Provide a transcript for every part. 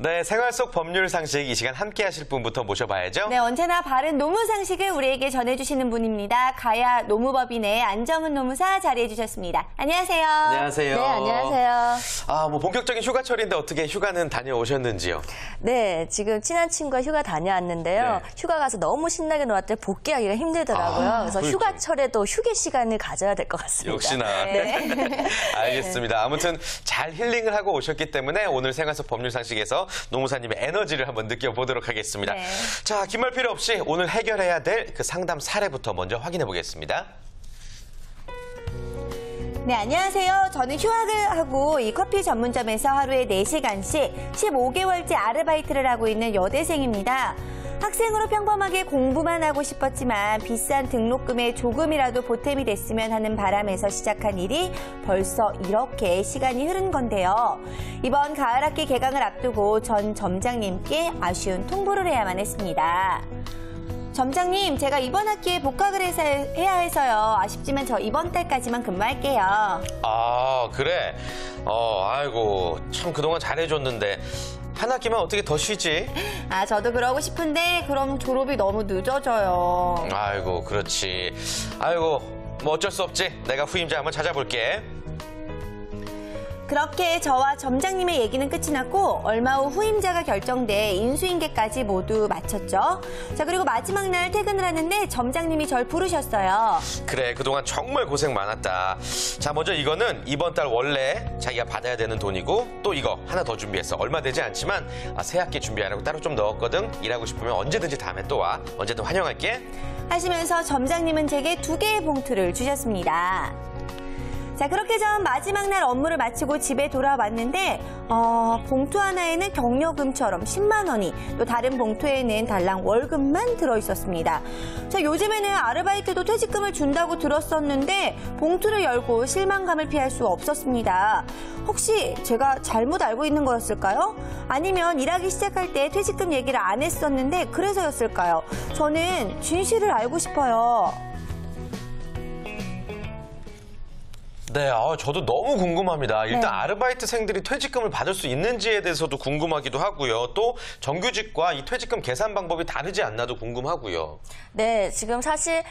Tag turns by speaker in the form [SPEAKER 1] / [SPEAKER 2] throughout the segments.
[SPEAKER 1] 네, 생활 속 법률 상식 이 시간 함께 하실 분부터 모셔봐야죠.
[SPEAKER 2] 네, 언제나 바른 노무 상식을 우리에게 전해주시는 분입니다. 가야 노무법인의 안정훈 노무사 자리해 주셨습니다. 안녕하세요.
[SPEAKER 1] 안녕하세요.
[SPEAKER 3] 네, 안녕하세요.
[SPEAKER 1] 뭐 본격적인 휴가철인데 어떻게 휴가는 다녀오셨는지요?
[SPEAKER 3] 네, 지금 친한 친구가 휴가 다녀왔는데요.
[SPEAKER 1] 네.
[SPEAKER 3] 휴가 가서 너무 신나게 놀았더니 복귀하기가 힘들더라고요. 그래서
[SPEAKER 1] 그렇죠.
[SPEAKER 3] 휴가철에도 휴게 시간을 가져야 될 것 같습니다.
[SPEAKER 1] 역시나.
[SPEAKER 3] 네.
[SPEAKER 1] 알겠습니다. 아무튼 잘 힐링을 하고 오셨기 때문에 오늘 생활 속 법률 상식에서 노무사님의 에너지를 한번 느껴보도록 하겠습니다.
[SPEAKER 2] 네.
[SPEAKER 1] 자, 긴 말 필요 없이 오늘 해결해야 될 그 상담 사례부터 먼저 확인해 보겠습니다.
[SPEAKER 2] 네, 안녕하세요. 저는 휴학을 하고 이 커피 전문점에서 하루에 4시간씩 15개월째 아르바이트를 하고 있는 여대생입니다. 학생으로 평범하게 공부만 하고 싶었지만 비싼 등록금에 조금이라도 보탬이 됐으면 하는 바람에서 시작한 일이 벌써 이렇게 시간이 흐른 건데요. 이번 가을학기 개강을 앞두고 전 점장님께 아쉬운 통보를 해야만 했습니다. 점장님, 제가 이번 학기에 복학을 해야 해서요. 아쉽지만 저 이번 달까지만 근무할게요.
[SPEAKER 1] 아, 그래? 아이고, 참 그동안 잘해줬는데 한 학기만 어떻게 더 쉬지?
[SPEAKER 2] 아, 저도 그러고 싶은데 그럼 졸업이 너무 늦어져요.
[SPEAKER 1] 아이고, 그렇지. 아이고, 뭐 어쩔 수 없지. 내가 후임자 한번 찾아볼게.
[SPEAKER 2] 그렇게 저와 점장님의 얘기는 끝이 났고 얼마 후 후임자가 결정돼 인수인계까지 모두 마쳤죠. 자, 그리고 마지막 날 퇴근을 하는데 점장님이 절 부르셨어요.
[SPEAKER 1] 그래, 그동안 정말 고생 많았다. 자, 먼저 이거는 이번 달 원래 자기가 받아야 되는 돈이고 또 이거 하나 더 준비했어. 얼마 되지 않지만 새 학기 준비하라고 따로 좀 넣었거든. 일하고 싶으면 언제든지 다음에 또 와. 언제든 환영할게.
[SPEAKER 2] 하시면서 점장님은 제게 2개의 봉투를 주셨습니다. 자, 그렇게 전 마지막 날 업무를 마치고 집에 돌아왔는데 봉투 하나에는 경력금처럼 10만 원이 또 다른 봉투에는 달랑 월급만 들어있었습니다. 자, 요즘에는 아르바이트도 퇴직금을 준다고 들었었는데 봉투를 열고 실망감을 피할 수 없었습니다. 혹시 제가 잘못 알고 있는 거였을까요? 아니면 일하기 시작할 때 퇴직금 얘기를 안 했었는데 그래서였을까요? 저는 진실을 알고 싶어요.
[SPEAKER 1] 네, 저도 너무 궁금합니다. 일단 아르바이트생들이 퇴직금을 받을 수 있는지에 대해서도 궁금하기도 하고요. 또 정규직과 이 퇴직금 계산 방법이 다르지 않나도 궁금하고요.
[SPEAKER 3] 네, 지금 사실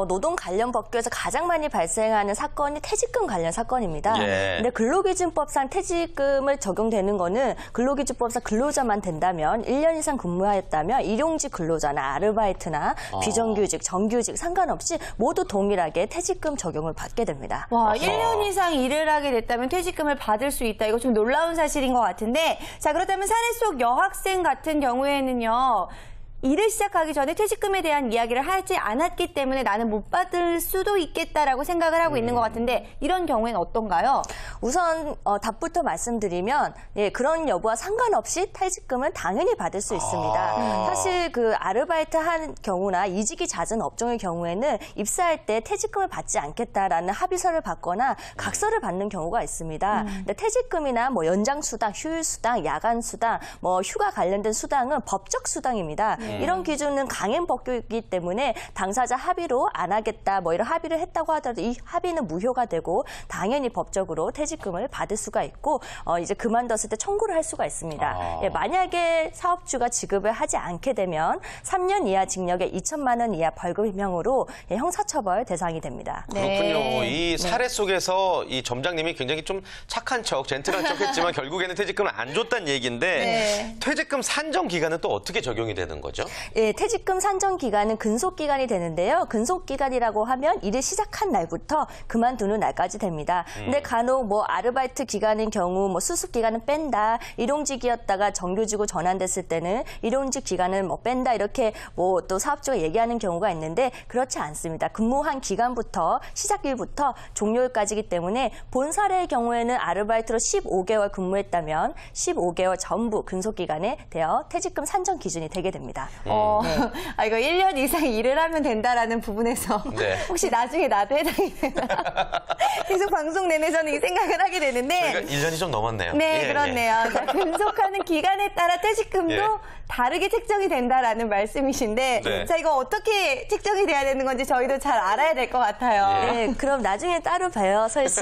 [SPEAKER 3] 노동 관련 법규에서 가장 많이 발생하는 사건이 퇴직금 관련 사건입니다.
[SPEAKER 1] 예.
[SPEAKER 3] 근데 근로기준법상 퇴직금을 적용되는 거는 근로기준법상 근로자만 된다면 1년 이상 근무하였다면 일용직 근로자나 아르바이트나 비정규직, 정규직 상관없이 모두 동일하게 퇴직금 적용을 받게 됩니다.
[SPEAKER 2] 와, 1년 이상 일을 하게 됐다면 퇴직금을 받을 수 있다. 이거 좀 놀라운 사실인 것 같은데, 자, 그렇다면 사례 속 여학생 같은 경우에는요, 일을 시작하기 전에 퇴직금에 대한 이야기를 하지 않았기 때문에 나는 못 받을 수도 있겠다라고 생각을 하고 있는 것 같은데 이런 경우에는 어떤가요?
[SPEAKER 3] 우선 답부터 말씀드리면 그런 여부와 상관없이 퇴직금은 당연히 받을 수 있습니다. 사실 그 아르바이트 한 경우나 이직이 잦은 업종의 경우에는 입사할 때 퇴직금을 받지 않겠다라는 합의서를 받거나 각서를 받는 경우가 있습니다. 근데 퇴직금이나 뭐 연장 수당, 휴일 수당, 야간 수당, 뭐 휴가 관련된 수당은 법적 수당입니다. 이런 기준은 강행 법규이기 때문에 당사자 합의로 안 하겠다 뭐 이런 합의를 했다고 하더라도 이 합의는 무효가 되고 당연히 법적으로 퇴직금을 받을 수가 있고 이제 그만뒀을 때 청구를 할 수가 있습니다. 만약에 사업주가 지급을 하지 않게 되면 3년 이하 징역에 2천만 원 이하 벌금형으로 형사처벌 대상이 됩니다.
[SPEAKER 1] 그렇군요.
[SPEAKER 2] 네.
[SPEAKER 1] 이 사례 속에서 이 점장님이 굉장히 좀 착한 척, 젠틀한 척 했지만 결국에는 퇴직금을 안 줬다는 얘기인데 퇴직금 산정 기간은 또 어떻게 적용이 되는 거죠?
[SPEAKER 3] 예, 퇴직금 산정 기간은 근속 기간이 되는데요. 근속 기간이라고 하면 일을 시작한 날부터 그만두는 날까지 됩니다. 근데 간혹 뭐 아르바이트 기간인 경우 뭐 수습 기간은 뺀다, 일용직이었다가 정규직으로 전환됐을 때는 일용직 기간은 뭐 뺀다 이렇게 뭐 또 사업주가 얘기하는 경우가 있는데 그렇지 않습니다. 근무한 기간부터 시작일부터 종료일까지이기 때문에 본 사례의 경우에는 아르바이트로 15개월 근무했다면 15개월 전부 근속 기간에 되어 퇴직금 산정 기준이 되게 됩니다.
[SPEAKER 2] 이거 1년 이상 일을 하면 된다라는 부분에서 혹시 나중에 나도 해당이 되나 계속 방송 내내서는 이 생각을 하게 되는데
[SPEAKER 1] 저희가 1년이 좀 넘었네요.
[SPEAKER 2] 네, 그렇네요. 자, 근속하는 기간에 따라 퇴직금도 다르게 책정이 된다라는 말씀이신데 자, 이거 어떻게 책정이 돼야 되는 건지 저희도 잘 알아야 될 것 같아요.
[SPEAKER 3] 네, 그럼 나중에 따로 봬요, 설 씨.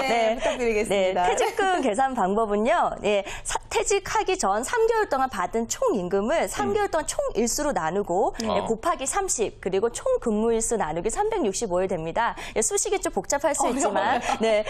[SPEAKER 2] 네, 부탁드리겠습니다.
[SPEAKER 3] 네, 퇴직금 계산 방법은요. 퇴직하기 전 3개월 동안 받은 총 임금을 3개월 동안 총 일수로 나누고 곱하기 30 그리고 총 근무 일수 나누기 365일 됩니다. 수식이 좀 복잡할 수 있지만 네,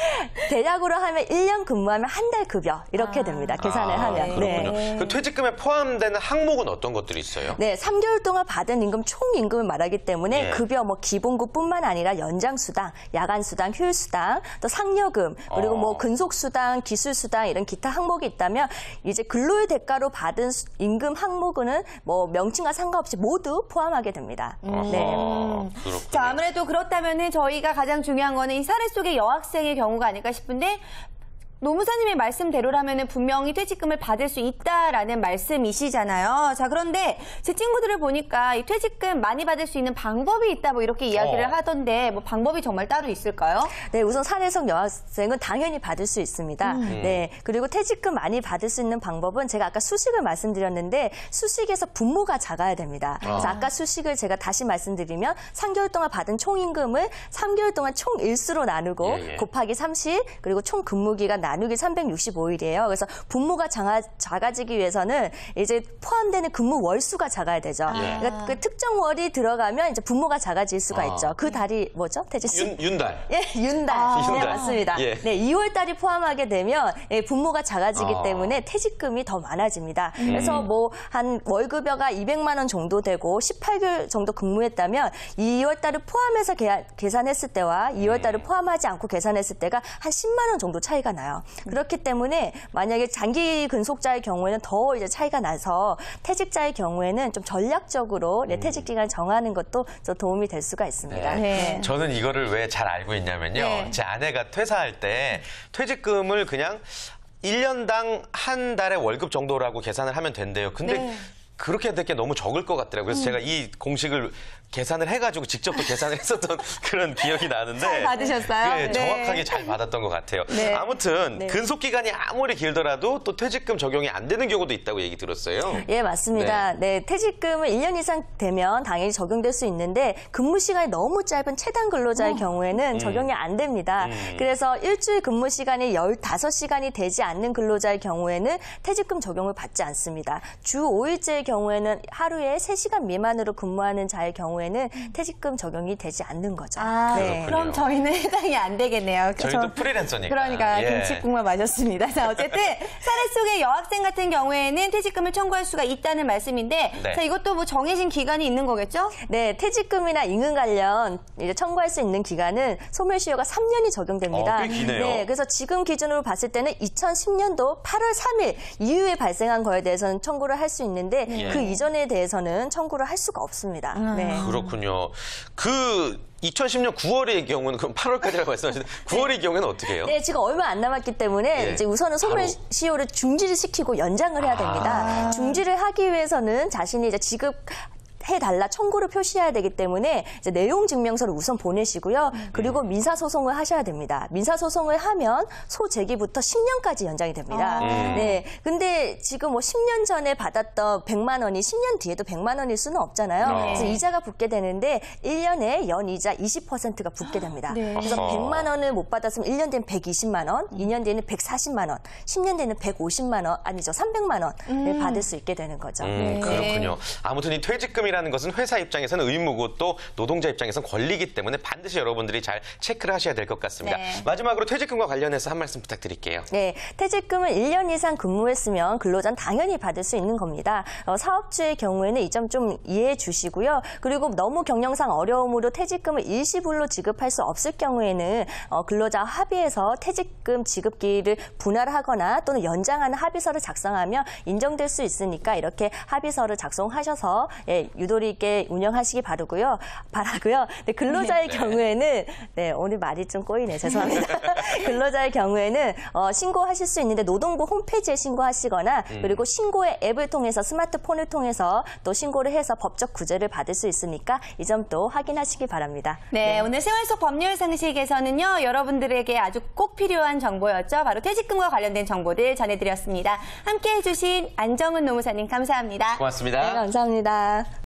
[SPEAKER 3] 대략으로 하면 1년 근무하면 한 달 급여 이렇게 됩니다. 계산을 하면.
[SPEAKER 1] 그렇군요.
[SPEAKER 3] 네.
[SPEAKER 1] 그 퇴직금에 포함되는 항목은 어떤 것들이 있어요?
[SPEAKER 3] 네, 3개월 동안 받은 임금 총 임금을 말하기 때문에
[SPEAKER 1] 예.
[SPEAKER 3] 급여 뭐 기본급뿐만 아니라 연장수당, 야간수당, 휴일수당, 또 상여금, 그리고 뭐 근속수당, 기술수당 이런 기타 항목이 있다면 이제 근로의 대가로 받은 임금 항목은 뭐 명칭과 상관없이 모두 포함하게 됩니다. 네.
[SPEAKER 1] 그렇군요.
[SPEAKER 2] 자, 아무래도 그렇다면은 저희가 가장 중요한 거는 이 사례 속의 여학생의 경우가 아닐까 싶은데 노무사님의 말씀대로라면은 분명히 퇴직금을 받을 수 있다라는 말씀이시잖아요. 자, 그런데 제 친구들을 보니까 이 퇴직금 많이 받을 수 있는 방법이 있다 뭐 이렇게 이야기를 하던데 뭐 방법이 정말 따로 있을까요?
[SPEAKER 3] 네, 우선 사례성 여학생은 당연히 받을 수 있습니다. 네, 그리고 퇴직금 많이 받을 수 있는 방법은 제가 아까 수식을 말씀드렸는데 수식에서 분모가 작아야 됩니다. 그래서 아까 수식을 제가 다시 말씀드리면 3개월 동안 받은 총 임금을 3개월 동안 총 일수로 나누고 곱하기 30 그리고 총 근무기간 나누기 365일이에요. 그래서 분모가 작아지기 위해서는 이제 포함되는 근무 월수가 작아야 되죠. 그러니까 그 특정 월이 들어가면 이제 분모가 작아질 수가 있죠. 그 달이 뭐죠, 태지 씨?
[SPEAKER 1] 윤달.
[SPEAKER 3] 예, 윤달. 네,
[SPEAKER 1] 윤달.
[SPEAKER 3] 맞습니다.
[SPEAKER 1] 예.
[SPEAKER 3] 네, 2월 달이 포함하게 되면 분모가 작아지기 때문에 퇴직금이 더 많아집니다. 그래서 뭐 한 월급여가 200만 원 정도 되고 18개월 정도 근무했다면 2월 달을 포함해서 계산했을 때와 2월 달을 포함하지 않고 계산했을 때가 한 10만 원 정도 차이가 나요. 그렇기 때문에 만약에 장기 근속자의 경우에는 더 이제 차이가 나서 퇴직자의 경우에는 좀 전략적으로 퇴직 기간 정하는 것도 좀 도움이 될 수가 있습니다.
[SPEAKER 2] 네.
[SPEAKER 1] 저는 이거를 왜 잘 알고 있냐면요.
[SPEAKER 2] 네.
[SPEAKER 1] 제 아내가 퇴사할 때 퇴직금을 그냥 1년당 한 달의 월급 정도라고 계산을 하면 된대요. 근데 그렇게 될 게 너무 적을 것 같더라고요. 그래서 제가 이 공식을 계산을 해가지고 직접 또 계산을 했었던 그런 기억이 나는데.
[SPEAKER 2] 잘 받으셨어요?
[SPEAKER 1] 네,
[SPEAKER 2] 네.
[SPEAKER 1] 정확하게 잘 받았던 것 같아요.
[SPEAKER 2] 네.
[SPEAKER 1] 아무튼 근속기간이 아무리 길더라도 또 퇴직금 적용이 안 되는 경우도 있다고 얘기 들었어요.
[SPEAKER 3] 예, 맞습니다. 네, 퇴직금은 1년 이상 되면 당연히 적용될 수 있는데 근무 시간이 너무 짧은 최단 근로자의 경우에는 적용이 안 됩니다. 그래서 일주일 근무 시간이 15시간이 되지 않는 근로자의 경우에는 퇴직금 적용을 받지 않습니다. 주 5일제의 경우에는 하루에 3시간 미만으로 근무하는 자의 경우에는 퇴직금 적용이 되지 않는 거죠.
[SPEAKER 2] 아,
[SPEAKER 3] 네.
[SPEAKER 2] 그럼 저희는 해당이 안 되겠네요.
[SPEAKER 1] 저희도 프리랜서니까.
[SPEAKER 2] 그러니까
[SPEAKER 1] 예.
[SPEAKER 2] 김치국물 마셨습니다. 자, 어쨌든 사례 속의 여학생 같은 경우에는 퇴직금을 청구할 수가 있다는 말씀인데
[SPEAKER 1] 네.
[SPEAKER 2] 자, 이것도 뭐 정해진 기간이 있는 거겠죠?
[SPEAKER 3] 네, 퇴직금이나 임금 관련 이제 청구할 수 있는 기간은 소멸시효가 3년이 적용됩니다.
[SPEAKER 1] 꽤 기네요.
[SPEAKER 3] 네, 그래서 지금 기준으로 봤을 때는 2010년도 8월 3일 이후에 발생한 거에 대해서는 청구를 할 수 있는데 그 이전에 대해서는 청구를 할 수가 없습니다. 네.
[SPEAKER 1] 그렇군요. 그 2010년 9월의 경우는 그럼 8월까지라고 말씀하셨는데 9월의 경우에는 어떻게 해요?
[SPEAKER 3] 네, 지금 얼마 안 남았기 때문에
[SPEAKER 1] 예.
[SPEAKER 3] 이제 우선은 소멸시효를 중지를 시키고 연장을 해야 됩니다. 중지를 하기 위해서는 자신이 이제 해달라 청구를 표시해야 되기 때문에 이제 내용 증명서를 우선 보내시고요. 그리고 민사소송을 하셔야 됩니다. 민사소송을 하면 소재기부터 10년까지 연장이 됩니다. 네, 근데 지금 뭐 10년 전에 받았던 100만 원이 10년 뒤에도 100만 원일 수는 없잖아요. 그래서 이자가 붙게 되는데 1년에 연이자 20%가 붙게 됩니다. 그래서 100만 원을 못 받았으면 1년 뒤엔 120만 원, 2년 뒤에는 140만 원, 10년 뒤에는 150만 원, 아니죠, 300만 원을 받을 수 있게 되는 거죠.
[SPEAKER 1] 그렇군요. 아무튼 이 퇴직금이라는 것은 회사 입장에서는 의무고 또 노동자 입장에서는 권리이기 때문에 반드시 여러분들이 잘 체크를 하셔야 될 것 같습니다.
[SPEAKER 2] 네.
[SPEAKER 1] 마지막으로 퇴직금과 관련해서 한 말씀 부탁드릴게요.
[SPEAKER 3] 네, 퇴직금을 1년 이상 근무했으면 근로자는 당연히 받을 수 있는 겁니다. 사업주의 경우에는 이 점 좀 이해해 주시고요. 그리고 너무 경영상 어려움으로 퇴직금을 일시불로 지급할 수 없을 경우에는 근로자 합의해서 퇴직금 지급기를 분할하거나 또는 연장하는 합의서를 작성하면 인정될 수 있으니까 이렇게 합의서를 작성하셔서 유도리 있게 운영하시기 바라고요. 네, 근로자의 경우에는 오늘 말이 좀 꼬이네. 죄송합니다. 근로자의 경우에는 신고하실 수 있는데 노동부 홈페이지에 신고하시거나 그리고 신고의 앱을 통해서 스마트폰을 통해서 또 신고를 해서 법적 구제를 받을 수 있으니까 이 점도 확인하시기 바랍니다.
[SPEAKER 2] 네, 오늘 생활 속 법률 상식에서는요, 여러분들에게 아주 꼭 필요한 정보였죠. 바로 퇴직금과 관련된 정보들 전해드렸습니다. 함께해 주신 안정은 노무사님 감사합니다.
[SPEAKER 1] 고맙습니다.
[SPEAKER 3] 네, 감사합니다.